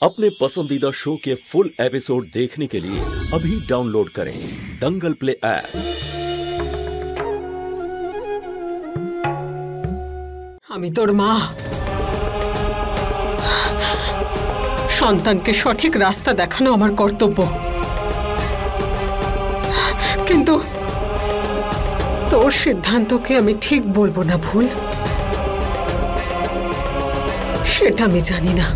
अपने पसंदीदा शो के फुल एपिसोड देखने के लिए अभी डाउनलोड करें दंगल प्ले ऐप। আমি তোর মা, সন্তানকে সঠিক রাস্তা দেখানো আমার কর্তব্য, কিন্তু তোর সিদ্ধান্তকে আমি ঠিক বলবো না ভুল, সেটা আমি জানি না।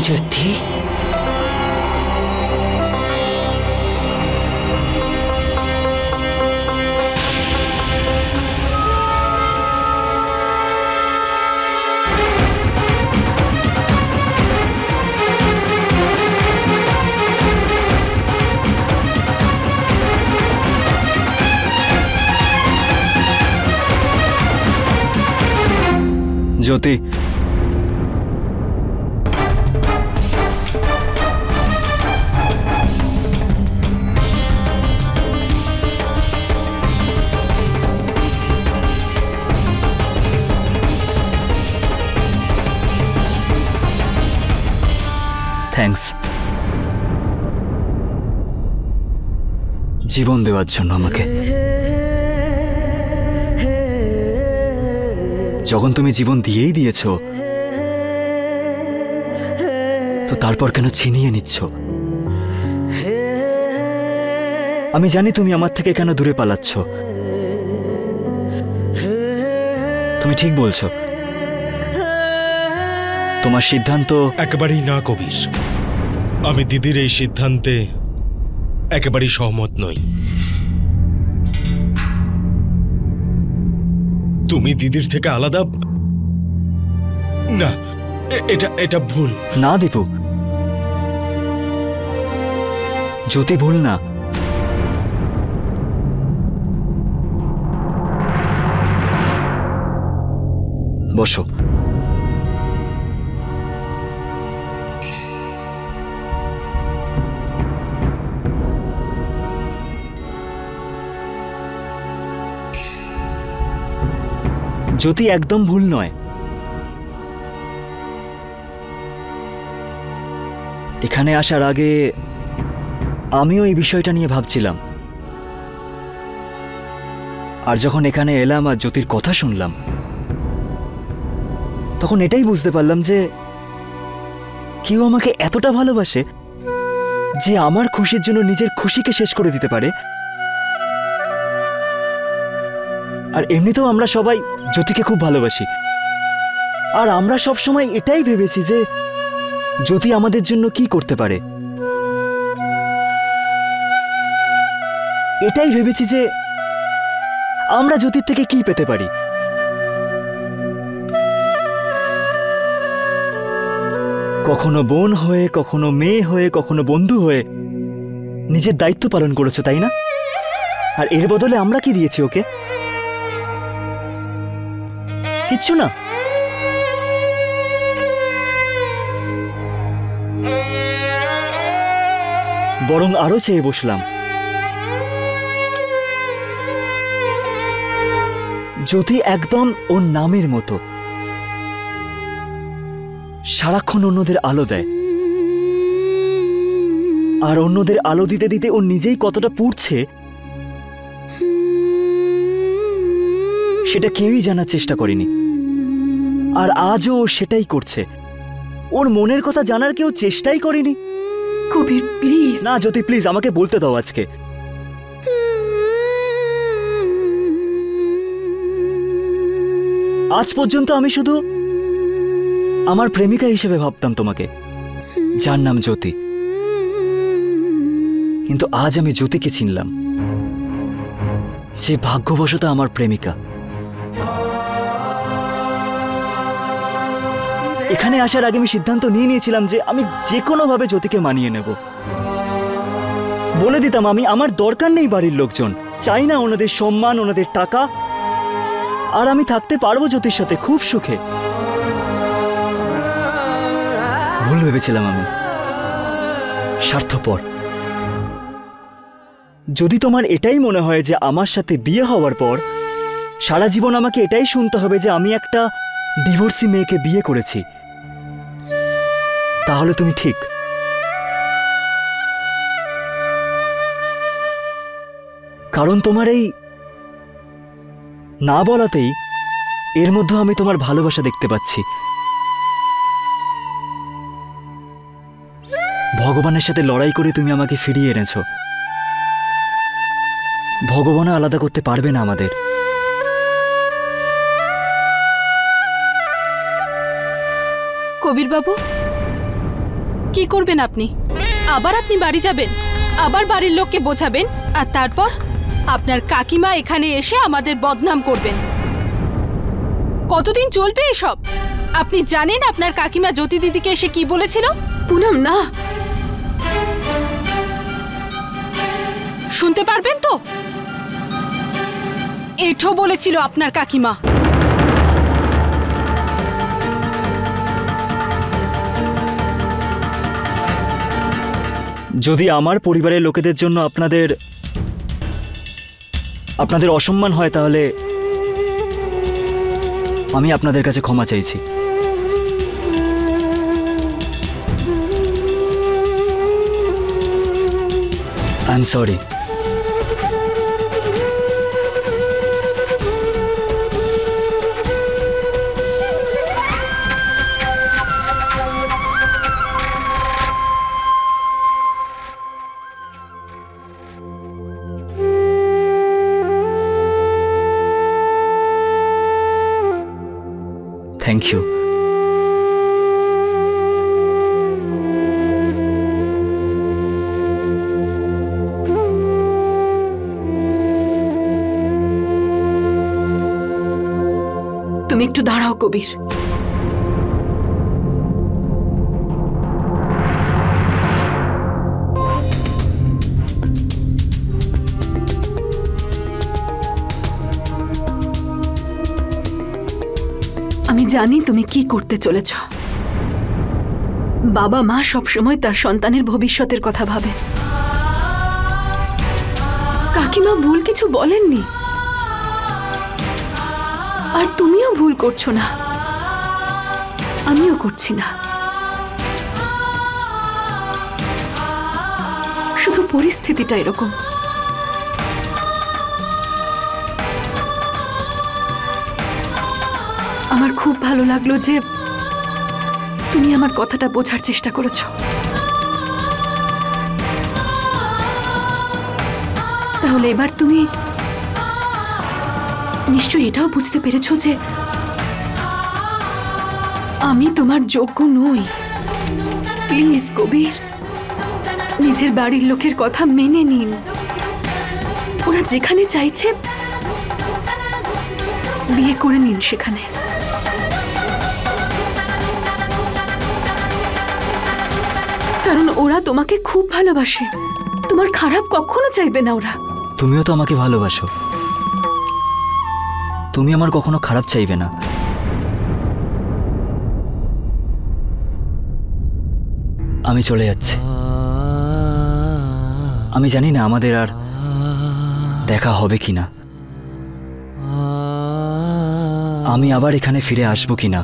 জ্যোতি, জ্যোতি, থ্যাঙ্কস জীবন দেওয়ার জন্য আমাকে। যখন তুমি জীবন দিয়েই দিয়েছ, তো তারপর কেন ছিনিয়ে নিচ্ছ? আমি জানি তুমি আমার থেকে কেন দূরে পালাচ্ছ। তুমি ঠিক বলছো, তোমার সিদ্ধান্ত একেবারেই না কবির। আমি দিদির এই সিদ্ধান্তে একেবারেই সহমত নই। তুমি দিদির থেকে আলাদা না, এটা ভুল। না দীপু, জ্যোতি ভুল না। বসো। জ্যোতি একদম ভুল নয়। এখানে আসার আগে আমিও এই বিষয়টা নিয়ে ভাবছিলাম, আর যখন এখানে এলাম আর জ্যোতির কথা শুনলাম, তখন এটাই বুঝতে পারলাম যে কেউ আমাকে এতটা ভালোবাসে যে আমার খুশির জন্য নিজের খুশিকে শেষ করে দিতে পারে। আর এমনিতেও আমরা সবাই জ্যোতিকে খুব ভালোবাসি, আর আমরা সব সময় এটাই ভেবেছি যে জ্যোতি আমাদের জন্য কি করতে পারে। এটাই ভেবেছি যে আমরা জ্যোতির থেকে কি পেতে পারি। কখনো বোন হয়ে, কখনো মেয়ে হয়ে, কখনো বন্ধু হয়ে নিজের দায়িত্ব পালন করেছো, তাই না? আর এর বদলে আমরা কি দিয়েছি ওকে? কিচ্ছু না। বরং আরো চেয়ে বসলাম জ্যোতি একদম ওর নামের মতো সারাক্ষণ অন্যদের আলো দেয়, আর অন্যদের আলো দিতে দিতে ও নিজেই কতটা পুড়ছে সেটা কেউই জানার চেষ্টা করেনি। আর আজও ও সেটাই করছে। ওর মনের কথা জানার কেউ চেষ্টাই করেনি। কবির প্লিজ। না জ্যোতি প্লিজ, আমাকে বলতে দাও। আজকে আজ পর্যন্ত আমি শুধু আমার প্রেমিকা হিসেবে ভাবতাম তোমাকে, যার নাম জ্যোতি। কিন্তু আজ আমি জ্যোতিকে চিনলাম, যে ভাগ্যবশত আমার প্রেমিকা। এখানে আসার আগে আমি সিদ্ধান্ত নিয়ে নিয়েছিলাম যে আমি যে কোনোভাবে জ্যোতিকে মানিয়ে নেব। বলে দিতাম আমার দরকার নেই বাড়ির লোকজন, চাই না ওনাদের সম্মান, ওনাদের টাকা, আর আমি থাকতে পারবো জ্যোতির সাথে খুব সুখে। ভুল ভেবেছিলাম আমি, স্বার্থপর। যদি তোমার এটাই মনে হয় যে আমার সাথে বিয়ে হওয়ার পর সারা জীবন আমাকে এটাই শুনতে হবে যে আমি একটা ডিভোর্সি মেয়েকে বিয়ে করেছি, তাহলে তুমি ঠিক। কারণ তোমার এই না বলাতেই এর মধ্যে আমি তোমার ভালোবাসা দেখতে পাচ্ছি। ভগবানের সাথে লড়াই করে তুমি আমাকে ফিরিয়ে এনেছো। ভগবান আলাদা করতে পারবে না আমাদের। কবির বাবু, কি করবেন আপনি? আবার আপনি বাড়ি যাবেন, আবার বাড়ির লোককে বোঝাবেন, আর তারপর আপনার কাকিমা এখানে এসে আমাদের বদনাম করবেন। কতদিন চলবে এসব? আপনি জানেন আপনার কাকিমা জ্যোতি দিদিকে এসে কি বলেছিল? পুনম না, শুনতে পারবেন তো? এঠো বলেছিল আপনার কাকিমা। যদি আমার পরিবারের লোকেদের জন্য আপনাদের অসম্মান হয়, তাহলে আমি আপনাদের কাছে ক্ষমা চাইছি। I am sorry. Thank you. তুমি একটু দাঁড়াও কবির। আমি জানি তুমি কি করতে চলেছ। বাবা মা সবসময় তার সন্তানের ভবিষ্যতের কথা ভাবে। কাকিমা ভুল কিছু বলেননি, আর তুমিও ভুল করছো না, আমিও করছি না। শুধু পরিস্থিতিটা এরকম। আমার খুব ভালো লাগলো যে তুমি আমার কথাটা বোঝার চেষ্টা করেছো। তাহলে এবার তুমি নিশ্চয়ই এটাও বুঝতে পেরেছো যে আমি তোমার যোগ্য নই। প্লিজ কবির, নিজের বাড়ির লোকের কথা মেনে নিন। ওরা যেখানে চাইছে বিয়ে করে নিন সেখানে। কারণ ওরা তোমাকে খুব ভালোবাসে, তোমার খারাপ কখনো চাইবে না ওরা। তুমিও তো আমাকে ভালোবাসো, তুমি আমার কখনো খারাপ চাইবে না। আমি চলে যাচ্ছি। আমি জানি না আমাদের আর দেখা হবে কিনা, আমি আবার এখানে ফিরে আসবো কিনা।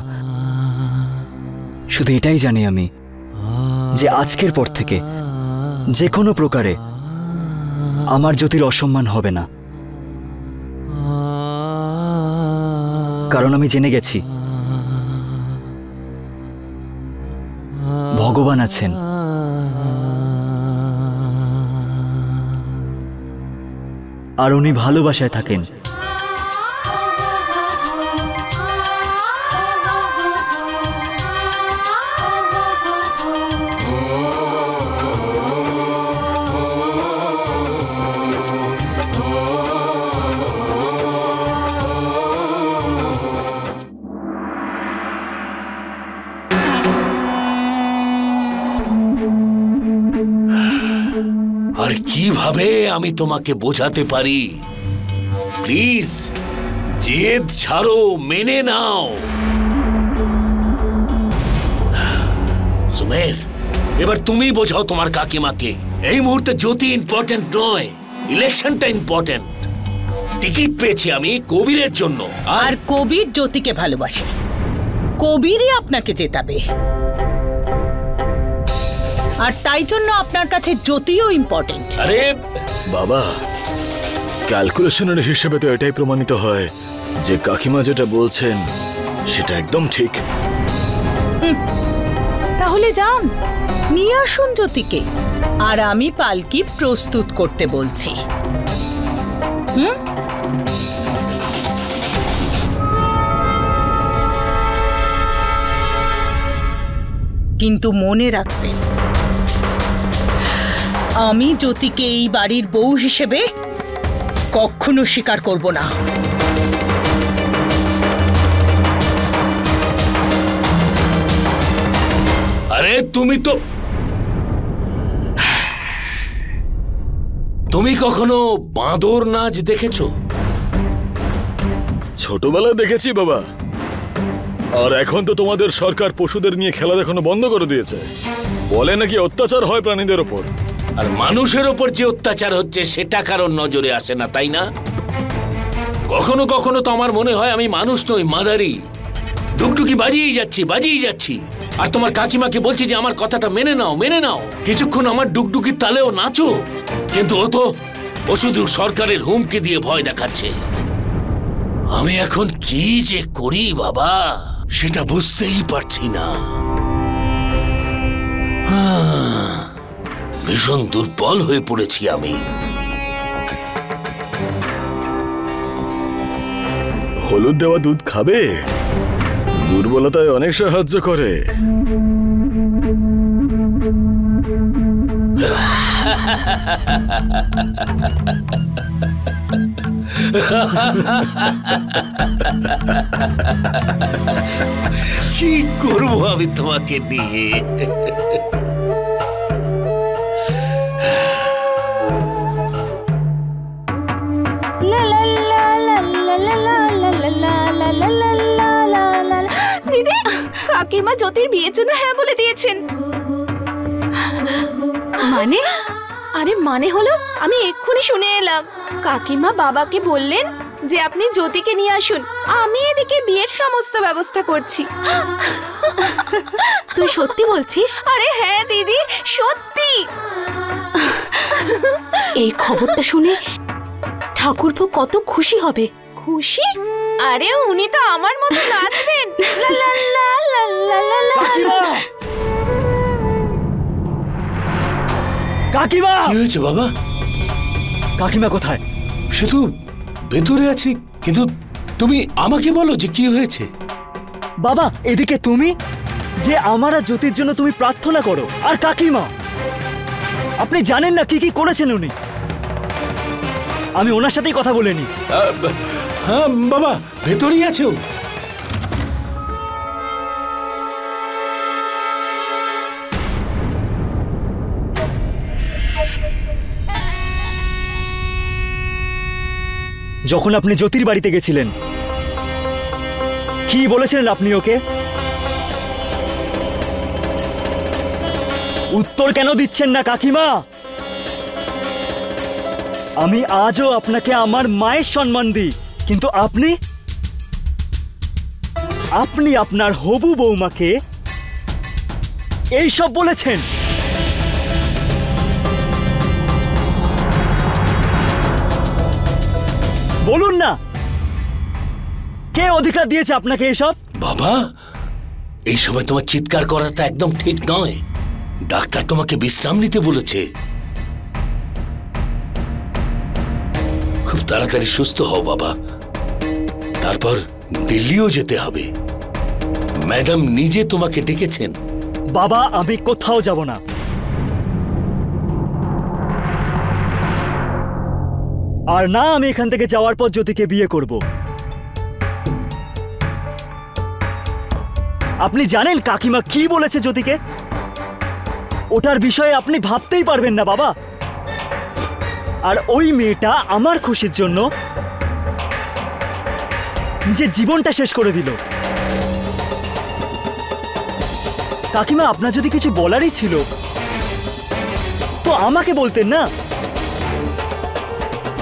শুধু এটাই জানি আমি যে আজকের পর থেকে যে কোনো প্রকারে আমার জ্যোতির অসম্মান হবে না। কারণ আমি জেনে গেছি ভগবান আছেন। আর উনি ভালোবাসায় থাকেন। আর কিভাবে আমি তোমাকে বোঝাতে পারি? প্লিজ জেদ ছাড়ো, মেনে নাও। সুমের, এবার তুমি বোঝাও তোমার কাকিমাকে। এই মুহূর্তে জ্যোতি ইম্পর্টেন্ট নয়, ইলেকশনটা ইম্পর্টেন্ট। টিকিট পেয়েছি আমি কবিরের জন্য। আর কবির জ্যোতিকে ভালোবাসে, কবিরই আপনাকে জেতাবে। আর তাই জন্য আপনার কাছে জ্যোতিও ইম্পর্টেন্ট। আরে বাবা, ক্যালকুলেশনের হিসেবে তো এটাই প্রমাণিত হয় যে কাকিমা যেটা বলছেন সেটা একদম ঠিক। তাহলে যান, নিয়ে আসুন জ্যোতিকে, আর আমি পালকি প্রস্তুত করতে বলছি। কিন্তু মনে রাখবেন, আমি জ্যোতিকে এই বাড়ির বউ হিসেবে কখনো স্বীকার করব না। আরে তুমি কখনো বাঁদর নাচ দেখেছো? ছোটবেলায় দেখেছি বাবা, আর এখন তো তোমাদের সরকার পশুদের নিয়ে খেলা দেখানো বন্ধ করে দিয়েছে। বলে নাকি অত্যাচার হয় প্রাণীদের ওপর। আর মানুষের ওপর যে অত্যাচার হচ্ছে সেটা কারোর নজরে আসে না, তাই না? কখনো কখনো তো আমার মনে হয় আমি মানুষ নই, মাদারি। ডুকডুকি বাজিয়েই যাচ্ছি। আর তোমার কাকিমাকে বলছি যে আমার কথাটা মেনে নাও। কিছুক্ষণ আমার ডুকডুকির তালেও নাচো। কিন্তু ও শুধু সরকারের হুমকি দিয়ে ভয় দেখাচ্ছে। আমি এখন কি যে করি বাবা, সেটা বুঝতেই পারছি না। ভীষণ দুর্বল হয়ে পড়েছি আমি। হলুদ দেওয়া দুধ খাবে? দুর্বলতায় অনেক সাহায্য করে। কি করবো আমি তোমাকে নিয়ে? দিদি, কাকিমা জ্যোতির বিয়ের জন্য হ্যাঁ বলে দিয়েছেন। মানে? আরে মানে হলো, আমি এক্ষুনি শুনে এলাম। কাকিমা বাবাকে বললেন যে আপনি জ্যোতিকে নিয়ে আসুন, আমি এদিকে বিয়ের সমস্ত ব্যবস্থা করছি। তুই সত্যি বলছিস? আরে হ্যাঁ দিদি, সত্যি। এই খবরটা শুনে ঠাকুরপো কত খুশি হবে। খুশি? আরে উনি তো আমার মতো নাচবেন। লা লা লা লা লা লা লা। কাকিমা! কি হয়েছে বাবা? কাকিমা কোথায়? শুধু ভেতরে আছি, কিন্তু তুমি আমাকে বলো যে কি হয়েছে। বাবা, এদিকে তুমি যে আমার আর জ্যোতির জন্য তুমি প্রার্থনা করো, আর কাকিমা আপনি জানেন না কি কি করেছেন উনি। আমি ওনার সাথেই কথা বলে নি। হ্যাঁ বাবা, ভেতরেই আছে ও। যখন আপনি জ্যোতির বাড়িতে গেছিলেন, কি বলেছিলেন আপনি ওকে? উত্তর কেন দিচ্ছেন না কাকিমা? আমি আজও আপনাকে আমার মায়ের সম্মান দিই, কিন্তু আপনি আপনার হবু বৌমাকে এইসব বলেছেন। বলুন না, কে অধিকার দিয়েছে আপনাকে এসব? বাবা, এই সময় তোমার চিৎকার করাটা একদম ঠিক নয়। ডাক্তার তোমাকে বিশ্রাম নিতে বলেছে। খুব তাড়াতাড়ি সুস্থ হও বাবা, তারপর দিল্লিও যেতে হবে। ম্যাডাম নিজে তোমাকে ডেকেছেন। বাবা, আমি কোথাও যাব না। আর না আমি এখান থেকে যাওয়ার পর জ্যোতিকে বিয়ে করব। আপনি জানেন কাকিমা কি বলেছে জ্যোতিকে? ওটার বিষয়ে আপনি ভাবতেই পারবেন না বাবা। আর ওই মেয়েটা আমার খুশির জন্য নিজের জীবনটা শেষ করে দিল। কাকিমা, আপনার যদি কিছু বলারই ছিল তো আমাকে বলতেন না।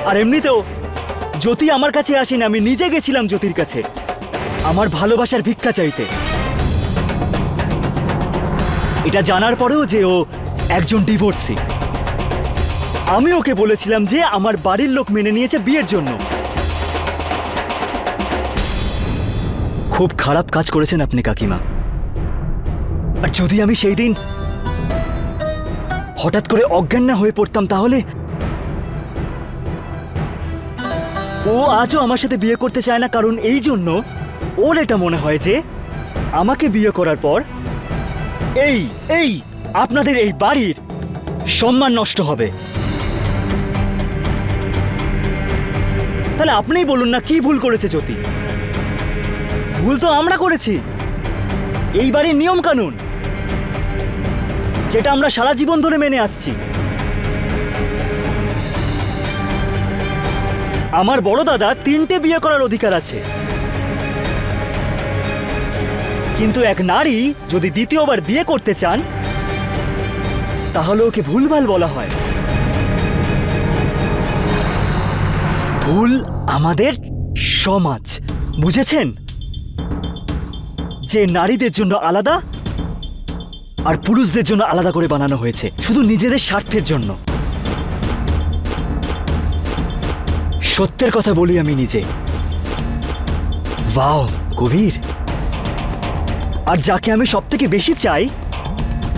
আর এমনিতেও জ্যোতি আমার কাছে আসেনি, আমি নিজে গেছিলাম জ্যোতির কাছে আমার ভালোবাসার ভিক্ষা চাইতে। এটা জানার পরেও যে ও একজন ডিভোর্সি, আমি ওকে বলেছিলাম যে আমার বাড়ির লোক মেনে নিয়েছে বিয়ের জন্য। খুব খারাপ কাজ করেছেন আপনি কাকিমা। আর যদি আমি সেই দিন হঠাৎ করে অজ্ঞান না হয়ে পড়তাম তাহলে ও আজও আমার সাথে বিয়ে করতে চায় না, কারণ এই জন্য ওর এটা মনে হয় যে আমাকে বিয়ে করার পর এই আপনাদের এই বাড়ির সম্মান নষ্ট হবে। তাহলে আপনিই বলুন না কি ভুল করেছে জ্যোতি? ভুল তো আমরা করেছি, এই বাড়ির নিয়ম কানুন যেটা আমরা সারা জীবন ধরে মেনে আসছি। আমার বড় দাদা 3টে বিয়ে করার অধিকার আছে, কিন্তু এক নারী যদি দ্বিতীয়বার বিয়ে করতে চান তাহলে ওকে ভুলভাল বলা হয়। ভুল আমাদের সমাজ, বুঝেছেন? যে নারীদের জন্য আলাদা আর পুরুষদের জন্য আলাদা করে বানানো হয়েছে শুধু নিজেদের স্বার্থের জন্য। সত্যের কথা বলি আমি নিজে। ওয়াও কবির, আর যাকে আমি সবথেকে বেশি চাই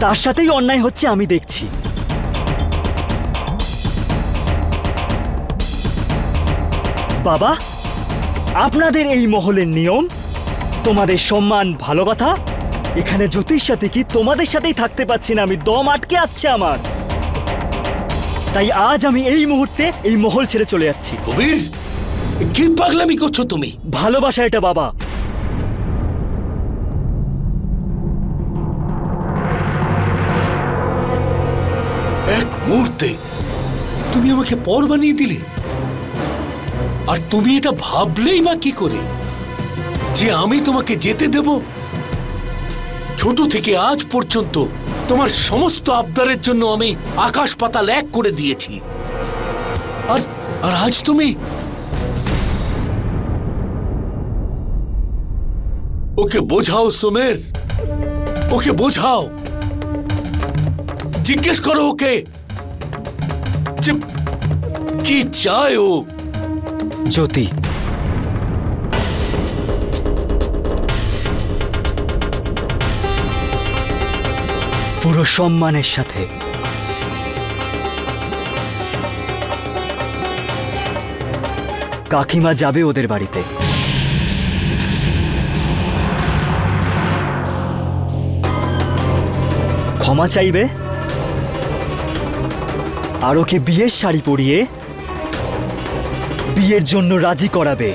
তার সাথেই অন্যায় হচ্ছে আমি দেখছি। বাবা, আপনাদের এই মহলের নিয়ম, তোমাদের সম্মান ভালো কথা, এখানে জ্যোতির সাথে কি তোমাদের সাথেই থাকতে পারছি না, আমি দম আটকে আসছে আমার। তাই আজ আমি এই মুহূর্তে এই মহল ছেড়ে চলে যাচ্ছি। কবির, কি পাগলামি করছো তুমি? ভালোবাসা এটা বাবা। এক মুহূর্তে তুমি আমাকে পর বানিয়ে দিলে, আর তুমি এটা ভাবলেই বা কি করে যে আমি তোমাকে যেতে দেব? ছোট থেকে আজ পর্যন্ত তোমার সমস্ত আবদারের জন্য আমি আকাশ পাতাল এক করে দিয়েছি, আর আজ তুমি ওকে বোঝাও সোমের, ওকে বোঝাও, জিজ্ঞেস করো ওকে যে কি চায় ও। জ্যোতি, পুরো সম্মানের সাথে কাকিমা যাবে ওদের বাড়িতে। ক্ষমা চাইবে আর ওকে বিয়ের শাড়ি পরিয়ে বিয়ের জন্য রাজি করাবে।